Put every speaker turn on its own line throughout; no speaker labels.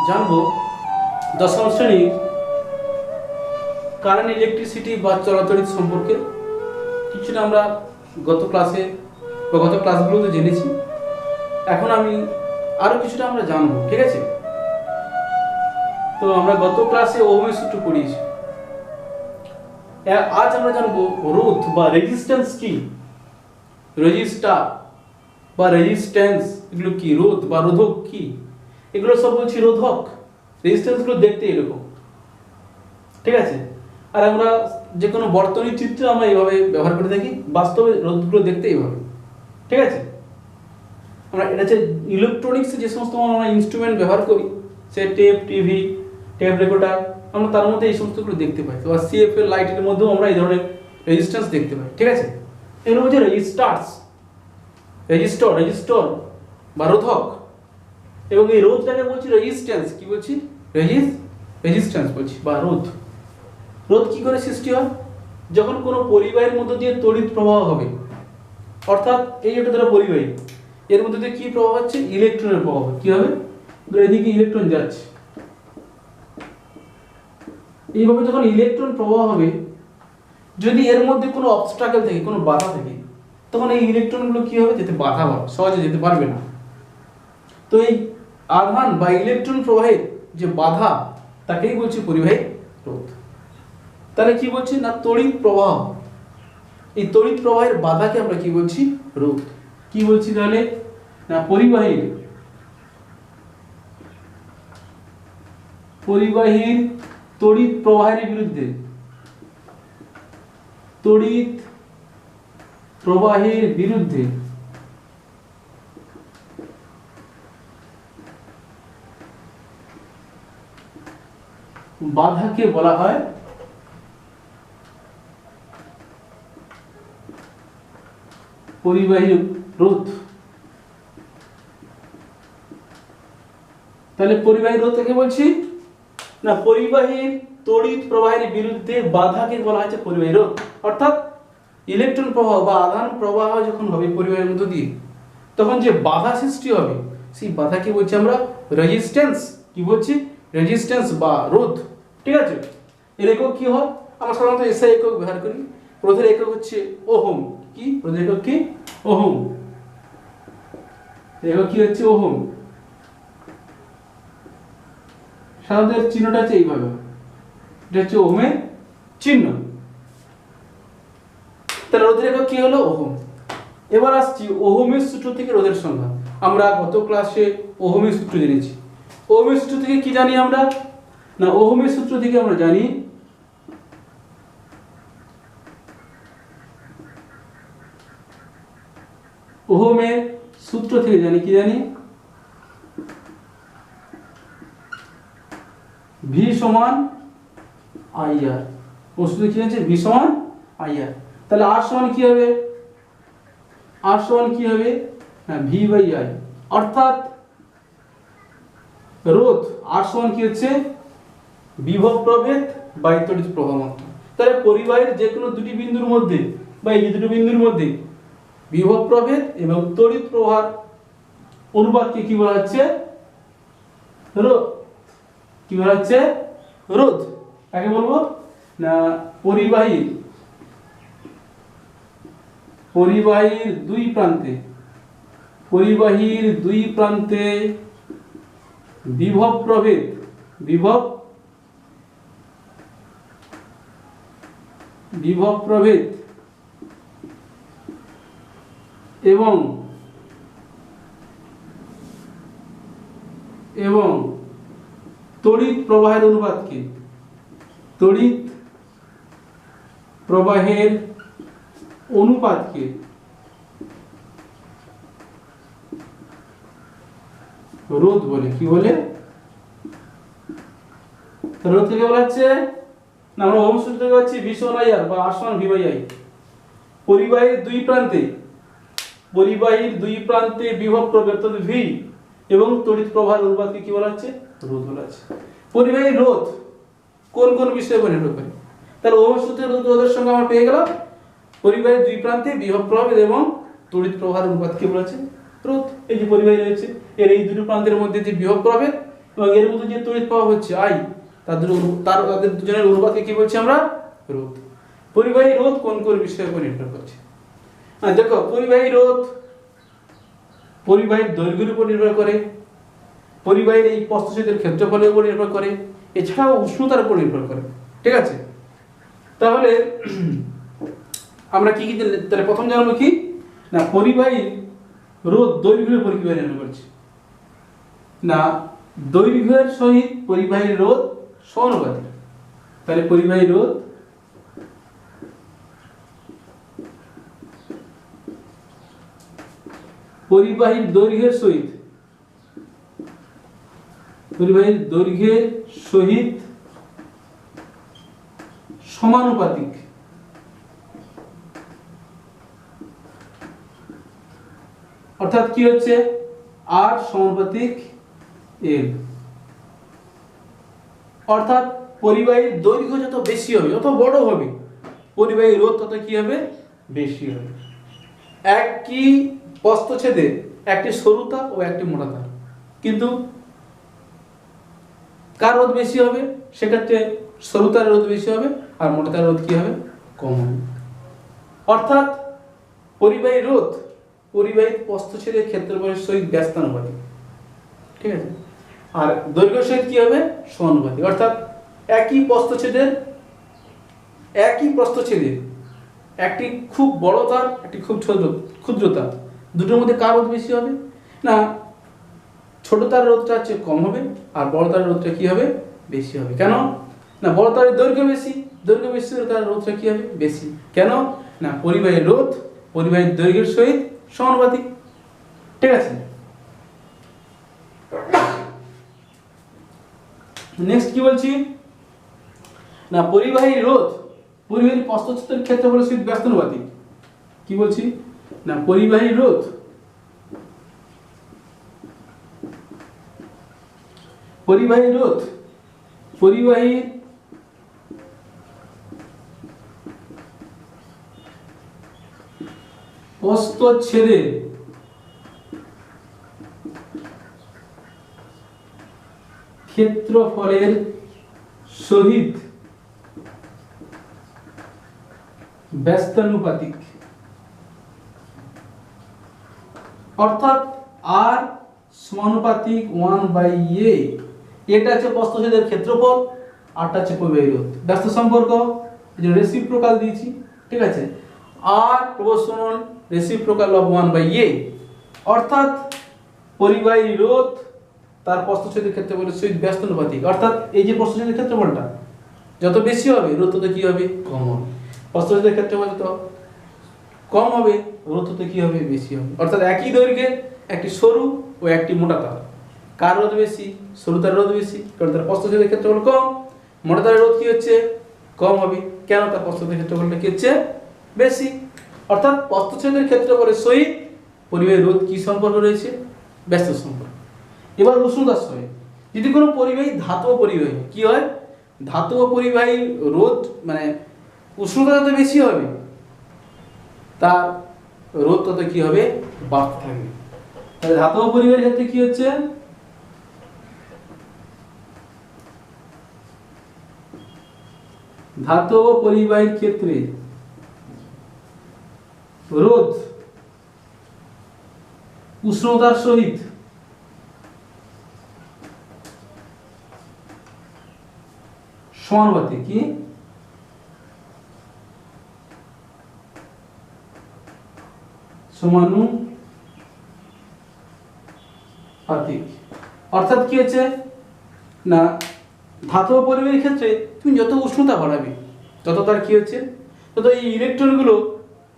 জানবো দশম শ্রেণীর কারেন্ট ইলেকট্রিসিটি বা চলাচলের সম্পর্কে কিছুটা আমরা গত ক্লাসে বা গত ক্লাসগুলোতে জেনেছি। এখন আমি আরও কিছুটা আমরা জানবো, ঠিক আছে? তো আমরা গত ক্লাসে ওহমের সূত্র পড়িয়েছি। আজ আমরা জানবো রোধ বা রেজিস্ট্যান্স কি, রেজিস্টার বা রেজিস্ট্যান্স এগুলো কি, রোধ বা রোধক কি, এগুলো সব বলছি রোধক। রেজিস্ট্যান্সগুলো দেখতে এরকম, ঠিক আছে? আর আমরা যে কোনো বর্তনী চিত্রে আমরা এইভাবে ব্যবহার করে থাকি, বাস্তবে রোধগুলো দেখতে এইভাবে, ঠিক আছে? আমরা এটা হচ্ছে ইলেকট্রনিক্সে যে সমস্ত আমরা ইনস্ট্রুমেন্ট ব্যবহার করি, সে টেপ, টিভি, টেপ রেকর্ডার, আমরা তার মধ্যে এই সমস্তগুলো দেখতে পাই। তো সিএফএল লাইটের মধ্যেও আমরা এই ধরনের রেজিস্ট্যান্স দেখতে পাই, ঠিক আছে? এগুলো হচ্ছে রেজিস্টার্স, রেজিস্টর বা রোধক। এবং এই রোধটাকে বলছি রেজিস্ট্যান্স, কি বলছি? রেজিস্ট্যান্স বলছি বা রোধ। রোধ কি করে সৃষ্টি হয়? যখন কোনো পরিবাহীর মধ্য দিয়ে তড়িৎ প্রবাহ হবে, অর্থাৎ এই যেটা ধরো পরিবাহী, এর মধ্যে দিয়ে কি প্রবাহ হচ্ছে? ইলেকট্রনের প্রবাহ। কি হবে? এদিকে ইলেকট্রন যাচ্ছে, এইভাবে যখন ইলেকট্রন প্রবাহ হবে, যদি এর মধ্যে কোনো অবস্ট্রাকল থাকে, কোনো বাধা থাকে, তখন এই ইলেকট্রনগুলো কি হবে? যেতে বাধা পাবে, সহজে যেতে পারবে না। তো এই আধান বা ইলেকট্রন প্রবাহের যে বাধা, তাকেই বলছি পরিবাহী রোধ। তাহলে কি বলছি না, তড়িৎ প্রবাহ, এই তড়িৎ প্রবাহের বাধাকে আমরা কি বলছি? রোধ। কি বলছি তাহলে না, পরিবাহীর তড়িৎ প্রবাহের বিরুদ্ধে, তড়িৎ প্রবাহের বিরুদ্ধে বাধাকে বলা হয় পরিবাহী রোধ। তাহলে পরিবাহী রোধ থেকে বলছি না, পরিবাহীর তড়িৎ প্রবাহের বিরুদ্ধে বাধাকে বলা হচ্ছে পরিবাহী রোধ। অর্থাৎ ইলেকট্রন প্রবাহ বা আধান প্রবাহ যখন হবে পরিবাহীর মধ্য দিয়ে, তখন যে বাধা সৃষ্টি হবে, সেই বাধাকে বলছি আমরা রেজিস্ট্যান্স। কি বলছি? রেজিস্ট্যান্স বা রোধ, ঠিক আছে? এর একক কি হয়? আমরা সাধারণত এসআই একক ব্যবহার করি। রোধের একক হচ্ছে ওহম। কি রোধের একক? কি? ওহম। একক কি হচ্ছে? ওহম। সাধারণত চিহ্নটা হচ্ছে এইভাবে, এটা হচ্ছে ওহমের চিহ্ন। তাহলে রোধের একক কি হলো? ওহম। এবার আসছি ওহমের সূত্র থেকে রোধের সংজ্ঞা। আমরা গত ক্লাসে ওহমের সূত্র জেনেছি। ওহমের সূত্র থেকে কি জানি আমরা না, ওহমের সূত্র থেকে আমরা জানি ওহমের সূত্র থেকে জানি কি জানি, ভি সমান আইআর। ও সূত্র কি আছে? ভি সমান আইআর। তাহলে আর সমান কি হবে? আর সমান কি হবে না, ভি বাই আই। অর্থাৎ রোধ আর সমান কি হচ্ছে? বিভব প্রভেদ বাই তড়িৎ প্রবাহ মাত্রা। তাহলে পরিবাহীর যে কোনো দুটি বিন্দুর মধ্যে বা এই দুটো বিন্দুর মধ্যে বিভব প্রভেদ এবং তড়িৎ প্রবাহ অনুপাতকে কি বলা হচ্ছে? রোধ। কি বলা হচ্ছে? রোধ। কাকে বলবো না, পরিবাহীর দুই প্রান্তে বিভব প্রভেদ এবং তড়িৎ প্রবাহের অনুপাতকে রোধ বলে। কি বলে? রোধ থেকে বলা হচ্ছে না, আমরা ওহম সূত্র থেকে পাচ্ছি ভি সমান আইআর বা আর সমান ভি বাই আই। পরিবাহীর দুই প্রান্তে বিভব প্রভেদ ভি এবং তড়িৎ প্রবাহের অনুপাতকে কি বলা হচ্ছে? রোধ বলা হচ্ছে। পরিবাহী রোধ কোন কোন বিষয়ে নির্ভর করে? তাহলে ওহমের সূত্রের রোধের সঙ্গে আমরা পেয়ে গেলাম পরিবাহীর দুই প্রান্তে বিভব প্রভেদ এবং তড়িৎ প্রবাহের অনুপাতকে বলা হচ্ছে রোধ। এই যে পরিবাহী রয়েছে, এর এই দুটো প্রান্তের মধ্যে যে বিভব প্রভেদ এবং এর মধ্যে যে তড়িৎ প্রবাহ হচ্ছে I, তাদের দুজনের অনুপাতকে কি বলছি আমরা? রোধ। পরিবাহী রোধ কোন কোন বিষয়ের উপর নির্ভর করছে? দেখো, পরিবাহী রোধ পরিবাহীর দৈর্ঘ্যের উপর নির্ভর করে, পরিবাহীর এই প্রস্থচ্ছেদের ক্ষেত্রফলের উপর নির্ভর করে, এছাড়াও উষ্ণতার উপর নির্ভর করে। ঠিক আছে, তাহলে আমরা কি কি তাহলে প্রথম জানবো কি না, পরিবাহী রোধ দৈর্ঘ্যের উপর কিভাবে নির্ভর করছে না, দৈর্ঘ্যের সহিত পরিবাহী রোধ সমানুপাতিক। তাহলে পরিবাহী রোধ পরিবাহীর দৈর্ঘ্যের সহিত সমানুপাতিক। অর্থাৎ কি হচ্ছে, R সমানুপাতিক L। অর্থাৎ পরিবাহীর দৈর্ঘ্য যত বেশি হবে, যত বড় হবে, পরিবাহী রোধ তত কি হবে, বেশি হবে। একই প্রস্থচ্ছেদে একটি সরু তার ও একটি মোটা তার, কিন্তু কার রোধ বেশি হবে? সেক্ষেত্রে সরু তারের রোধ বেশি হবে, আর মোটা তারের রোধ কি হবে, কম হবে। অর্থাৎ পরিবাহী রোধ পরিবাহী প্রস্থচ্ছেদের ক্ষেত্রফলের সহিত ব্যস্তানুপাতিক। ঠিক আছে, আর দৈর্ঘ্যের সহিত কি হবে, সমানুপাতিক। অর্থাৎ একই প্রস্থচ্ছেদের একটি খুব বড় তার, একটি খুব ক্ষুদ্র তার, দুটোর মধ্যে কার রোধ বেশি হবে না, ছোট তারের রোধটা হচ্ছে কম হবে, আর বড় তারের রোধটা কি হবে, বেশি হবে। কেন না, বড় তারের দৈর্ঘ্য বেশি তার রোধটা কি হবে, বেশি। কেন না, পরিবাহীর রোধ পরিবাহীর দৈর্ঘ্যের সহিত সমানুপাতিক। ঠিক আছে, নেক্সট কি বলছি না, পরিবাহী রোধ পরিবাহীর প্রস্থচ্ছেদের ক্ষেত্রফলের সহিত ব্যস্তানুপাতিক। কি বলছি না, পরিবাহী রোধ পরিবাহীর প্রস্থচ্ছেদের ক্ষেত্রফলের সহিত ব্যস্তানুপাতিক। অর্থাৎ R সমানুপাতিক 1/a, এটা হচ্ছে প্রস্থচ্ছেদের ক্ষেত্রফল, আরটা হচ্ছে পরিবাহী রোধ। ব্যস্ত সম্পর্ক, এই যে রেসিপ্রোকাল দিয়েছি। ঠিক আছে, R proportional reciprocal of 1/a। অর্থাৎ পরিবাহী রোধ তার প্রস্থচ্ছেদের ক্ষেত্রফলের সহিত ব্যস্তানুপাতিক। অর্থাৎ এই যে প্রস্থচ্ছেদের ক্ষেত্রফলটা যত বেশি হবে, রোধ তত কি হবে, কম হবে। প্রস্থচ্ছেদের ক্ষেত্রফল যত কম হবে, রোধ তত কি হবে, বেশি হবে। অর্থাৎ একই দৈর্ঘ্যের একটি সরু ও একটি মোটা তার, কার রোধ বেশি, সরু তারের রোধ বেশি, কারণ তার প্রস্থচ্ছেদের ক্ষেত্রফল কম। মোটা তারের রোধ কি হচ্ছে, কম হবে। কেন, তার প্রস্থচ্ছেদের ক্ষেত্রফলটা কি হচ্ছে, বেশি। অর্থাৎ প্রস্থচ্ছেদের ক্ষেত্রফলের সহিত পরিবাহী রোধ কি সম্পর্ক রয়েছে, ব্যস্ত সম্পর্ক। এবার উষ্ণতার সহিত, যদি কোনো পরিবাহী ধাতব পরিবাহী কি হয়, ধাতব পরিবাহী রোধ মানে উষ্ণতা যত বেশি হবে, তার রোধ তত কি হবে, বাড়তে থাকবে। তাহলে ধাতব পরিবাহীর ক্ষেত্রে কি হচ্ছে, ধাতব পরিবাহীর ক্ষেত্রে রোধ উষ্ণতার সহিত সমানুপাতিক। কি সমানুপাতিক। অর্থাৎ কি হচ্ছে না, ধাতব পরিবাহীর ক্ষেত্রে তুমি যত উষ্ণতা বাড়াবে, তত তার কি হচ্ছে, তত এই ইলেকট্রনগুলো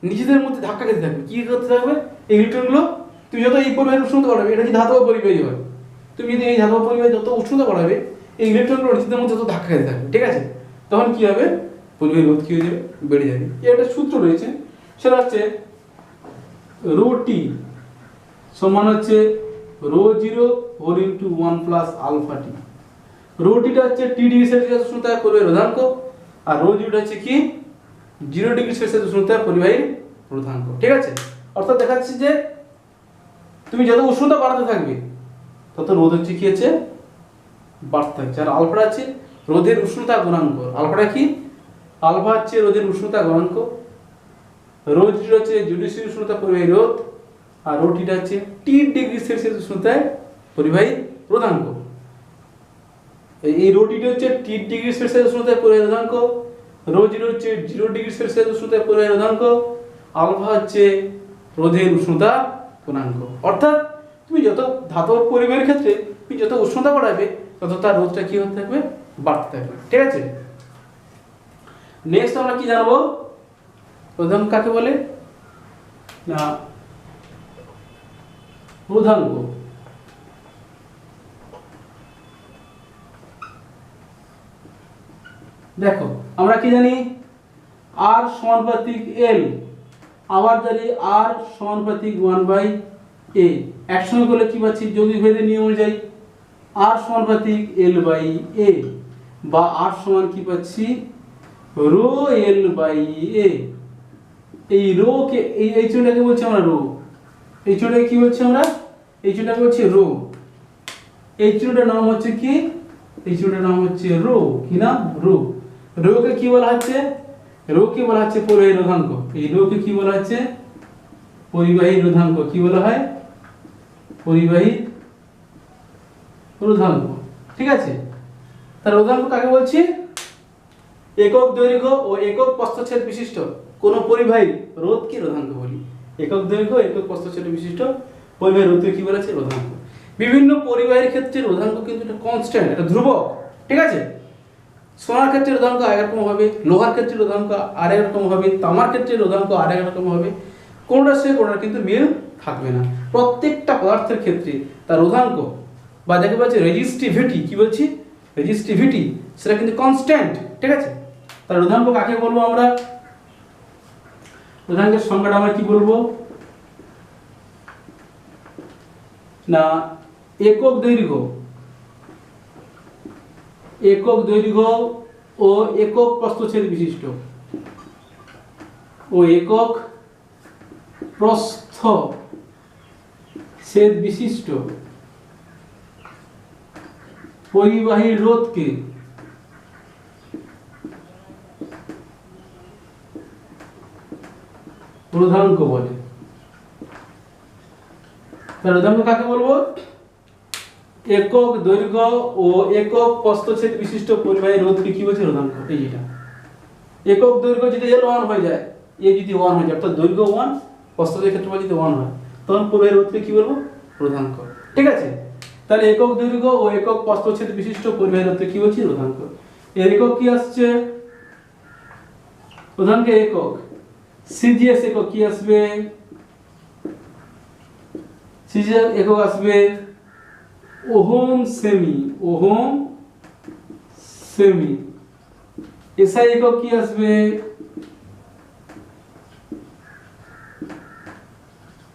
নিজেদের মধ্যে ধাক্কা খেতে থাকবে। কি করতে থাকবে, এই ইলেকট্রনগুলো তুমি যত এই পরিবাহীর উষ্ণতা বাড়াবে, এটা কি ধাতব পরিবাহী হয়, তুমি যদি এই ধাতব পরিবাহী যত উষ্ণতা বাড়াবে, এই ইলেকট্রনগুলো নিজেদের মধ্যে যত ধাক্কা খেতে থাকবে। ঠিক আছে, তখন কি হবে, পরিবাহী রোধ কি হয়ে যাবে, বেড়ে যাবে। এর একটা সূত্র রয়েছে, সেটা হচ্ছে রো টি সমান হচ্ছে rho 0 whole into 1 plus alpha t. Rho টিটা হচ্ছে টি ডিগ্রি সেলসিয়াস উষ্ণতায় পরিবাহীর রোধাঙ্ক, আর রো 0টা হচ্ছে কি 0 ডিগ্রি সেলসিয়াস উষ্ণতায় পরিবাহীর রোধাঙ্ক। ঠিক আছে, অর্থাৎ দেখা যাচ্ছে যে তুমি যত উষ্ণতা বাড়াতে থাকবে, তত রোধ হচ্ছে কি হচ্ছে, বাড়তে থাকছে। আর আলফাটা হচ্ছে রোধের উষ্ণতা গুণাঙ্ক। আলফাটা কি? আলফা হচ্ছে রোধের উষ্ণতা গুণাঙ্ক, রো টি হচ্ছে জুডিশিয়াল উষ্ণতা পরিবাহী রোধ, আর রো টিটা হচ্ছে টি ডিগ্রি সেলসিয়াস উষ্ণতায় পরিবাহী রোধাঙ্ক। এই রো টিটা হচ্ছে টি ডিগ্রি সেলসিয়াস উষ্ণতায় পরিবাহী রোধাঙ্ক, রো জিরো হচ্ছে 0 ডিগ্রি সেলসিয়াস উষ্ণতায় পরিবাহী রোধাঙ্ক, আলফা হচ্ছে রোধের উষ্ণতা গুণাঙ্ক। অর্থাৎ তুমি যত ধাতব পরিবাহীর ক্ষেত্রে তুমি যত উষ্ণতা বাড়াবে তত তার রোধটা কি হতে থাকবে? বাড়তে থাকবে। ঠিক আছে, নেক্সট আমরা কি জানবো? রোধাঙ্ক কাকে বলে? না রোধাঙ্ক দেখো আমরা কি জানি? আর সমানুপাতিক এল, আবার জানি আর সমানুপাতিক 1/a। একসঙ্গে করলে কি পাচ্ছি? যৌগিক ভেদের নিয়ম অনুযায়ী আর সমানুপাতিক l/a, বা আর সমান কি পাচ্ছি? Rho l/a। এই রো কে এই চিহ্নটাকে বলছি আমরা রো, এই চিহ্নটাকে কি বলছি আমরা? এই চিহ্নটাকে বলছি রো। এই চিহ্নটার নাম হচ্ছে কি? এই চিহ্নটার নাম হচ্ছে রো। কি নাম? রো। রোকে কি বলা হচ্ছে? রোকে বলা হচ্ছে পরিবাহী রোধাঙ্ক। এই রোকে কি বলা হচ্ছে? পরিবাহী রোধাঙ্ক। কি বলা হয়? পরিবাহী রোধাঙ্ক। ঠিক আছে, তার রোধাঙ্ক কাকে বলছি? একক দৈর্ঘ্য ও একক প্রস্থচ্ছেদ বিশিষ্ট কোন পরিবাহী রোধকে রোধাঙ্ক বলি। একক দৈর্ঘ্য একক প্রস্থচ্ছেদ বিশিষ্ট পরিবাহী রোধকে কি বলেছে? রোধাঙ্ক। বিভিন্ন পরিবাহীর ক্ষেত্রে রোধাঙ্ক কিন্তু এটা কনস্ট্যান্ট, এটা ধ্রুবক। ঠিক আছে, সোনার ক্ষেত্রে রোধাঙ্ক একরকম হবে, লোহার ক্ষেত্রে রোধাঙ্ক আরেক রকম হবে, তামার ক্ষেত্রে রোধাঙ্ক আরেক রকম হবে। কোনটার সঙ্গে কোনটার কিন্তু মিল থাকবে না। প্রত্যেকটা পদার্থের ক্ষেত্রে তার রোধাঙ্ক বা যাকে বলছে রেজিস্টিভিটি, কি বলছি? রেজিস্টিভিটি, সেটা কিন্তু কনস্ট্যান্ট। ঠিক আছে, তার রোধাঙ্ক কাকে বলবো আমরা? রোধাঙ্কের সংজ্ঞাটা আমরা কি বলবো? না একক দৈর্ঘ্য, একক দৈর্ঘ্য ও একক প্রস্থচ্ছেদ বিশিষ্ট, ও একক প্রস্থচ্ছেদ বিশিষ্ট পরিবাহী রোধকে রোধাঙ্ক বলে। তার রোধাঙ্ক কাকে বলবো? একক দৈর্ঘ্য ও একক প্রস্থচ্ছেদ বিশিষ্ট পরিবাহী রোধকে কি বলছে? রোধাঙ্ক। এই যেটা একক দৈর্ঘ্য যদি L1 হয়ে যায়, এ যদি 1 হয়ে যায়, অর্থাৎ দৈর্ঘ্য 1, প্রস্থচ্ছেদের ক্ষেত্রে যদি 1 হয়, তখন পরিবাহী রোধকে কি বলবো? রোধাঙ্ক। ঠিক আছে, তাহলে একক দৈর্ঘ্য ও একক প্রস্থচ্ছেদ বিশিষ্ট পরিবাহী রোধকে কি বলছি? রোধাঙ্ক। এর একক কি আসছে? রোধাঙ্কের একক সিজিএস একক কি আসবে? সিজিএস একক আসবে ওহম সেমি, ওহম সেমি। এসআই একক কি আসবে?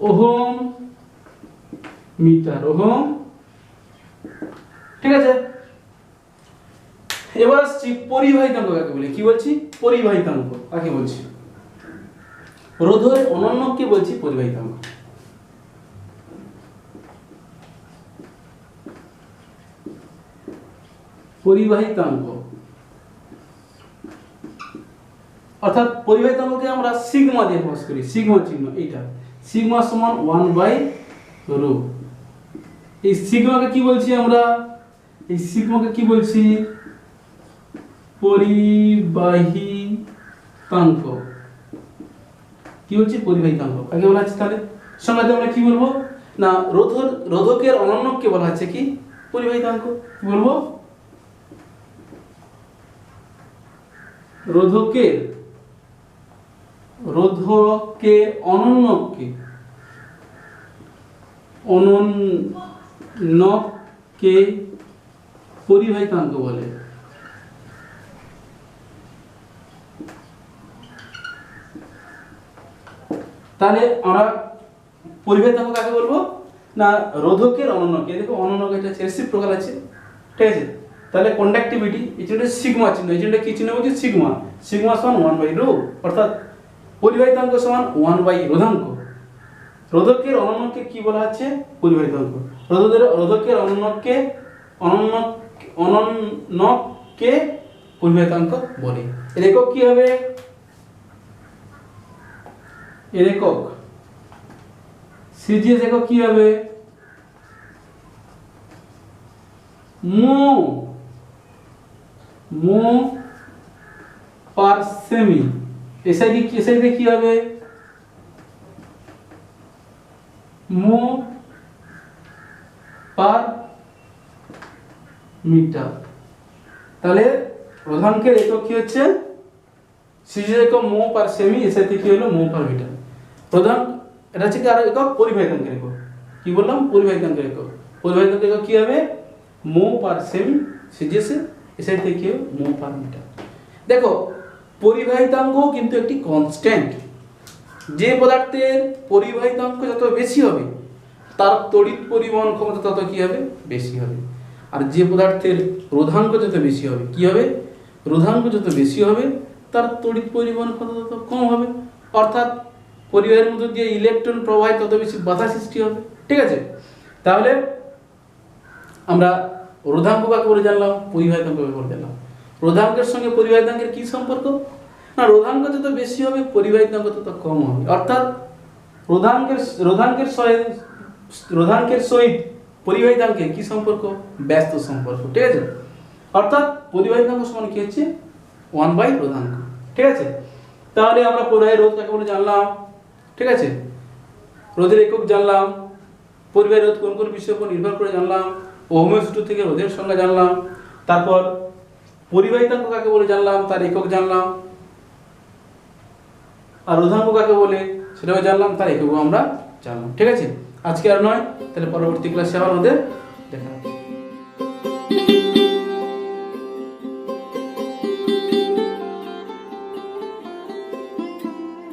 Ohm metre, ohm. ঠিক আছে, এবার আসছি পরিবাহিতাঙ্ক কাকে বলে। কি বলছি? পরিবাহিতাঙ্ক কাকে বলছি? রোধের অনন্যকে বলছি পরিবাহিতাঙ্ক। পরিবাহিতাঙ্ক অর্থাৎ পরিবাহিতাঙ্ককে আমরা সিগমা দিয়ে প্রকাশ করি। সিগমা চিহ্ন এইটা, সিগমা সমান 1/ρ। এই সিগমাকে কি বলছি আমরা? এই সিগমাকে কি বলছি? পরিবাহিতাঙ্ক। কি বলছি? পরিবাহিতাঙ্ক। কাকে বলা হচ্ছে তাহলে? সংজ্ঞাতে আমরা কি বলবো? না রোধকের অনন্যকে বলা হচ্ছে কি? পরিবাহিতাঙ্ক। কি বলবো? রোধকের অনন্যকে পরিবাহিতাঙ্ক বলে। তাহলে আমরা পরিবাহিতাঙ্ক কাকে বলবো? না রোধকের অনন্যকে। দেখো অনন্যকে এটা রেসিপ্রোকাল আছে। ঠিক আছে, তাহলে কন্ডাক্টিভিটি এই জন্য সিগমা চিহ্ন, এই জন্য কি চিহ্ন বলছি? সিগমা। সিগমা সমান 1/ρ, অর্থাৎ পরিবাহিতাঙ্ক সমান 1/রোধাঙ্ক। রোধকের অনন্যকে কি বলা হচ্ছে? পরিবাহিতাঙ্ক। রোধকের অনন্যকে অনন্যকে পরিবাহিতাঙ্ক বলে। এর একক কি হবে? এর একক সিজিএস একক কি হবে? মো পার সেমি। এসআইতে কি হবে? মো পার মিটার। তাহলে রোধাঙ্কের একক কি হচ্ছে? সিজিএস একক মো পার সেমি, এসআইতে কি হলো? মো পার মিটার। প্রধান এটা হচ্ছে কি আর একক পরিবাহিতাঙ্কের একক। কি বললাম? পরিবাহিতাঙ্কের একক। পরিবাহিতাঙ্কের একক কি হবে? মো পার সেমি সিজিএস, এসআইতে কি হবে? মো পার মিটার। দেখো পরিবাহিতাঙ্ক কিন্তু একটি কনস্ট্যান্ট। যে পদার্থের পরিবাহিতাঙ্ক যত বেশি হবে তার তড়িৎ পরিবহন ক্ষমতা তত কি হবে? বেশি হবে। আর যে পদার্থের রোধাঙ্ক যত বেশি হবে কি হবে? রোধাঙ্ক যত বেশি হবে তার তড়িৎ পরিবহন ক্ষমতা তত কম হবে। অর্থাৎ পরিবাহের মধ্যে দিয়ে ইলেকট্রন প্রবাহে তত বেশি বাধা সৃষ্টি হবে। ঠিক আছে, তাহলে আমরা রোধাঙ্ক কাকে বলে জানলাম, পরিবাহিতাঙ্ক কাকে বলে জানলাম। রোধাঙ্কের সঙ্গে পরিবাহিতাঙ্কের কি সম্পর্ক? না, রোধাঙ্ক যত বেশি হবে পরিবাহিতাঙ্ক তত কম হবে। অর্থাৎ রোধাঙ্কের সহিত পরিবাহিতাঙ্কের কি সম্পর্ক? ব্যস্ত সম্পর্ক। ঠিক আছে, অর্থাৎ পরিবাহিতাঙ্ক সমান কি হচ্ছে? 1/, রোধাঙ্ক। ঠিক আছে, তাহলে আমরা পরিবাহী রোধ কাকে বলে জানলাম। ঠিক আছে, রোধের একক জানলাম, পরিবাহী রোধ কোন কোন বিষয়ের উপর নির্ভর করে জানলাম, ওহমের সূত্র থেকে রোধের সংজ্ঞা জানলাম, তারপর পরিবাহিতাঙ্ক কাকে বলে জানলাম, তার একক জানলাম, আর রোধাঙ্ক কাকে বলে সেটাও জানলাম, তার এককও আমরা জানলাম। ঠিক আছে, আজকে আর নয়, তাহলে পরবর্তী ক্লাসে আবার আমাদের দেখা হবে।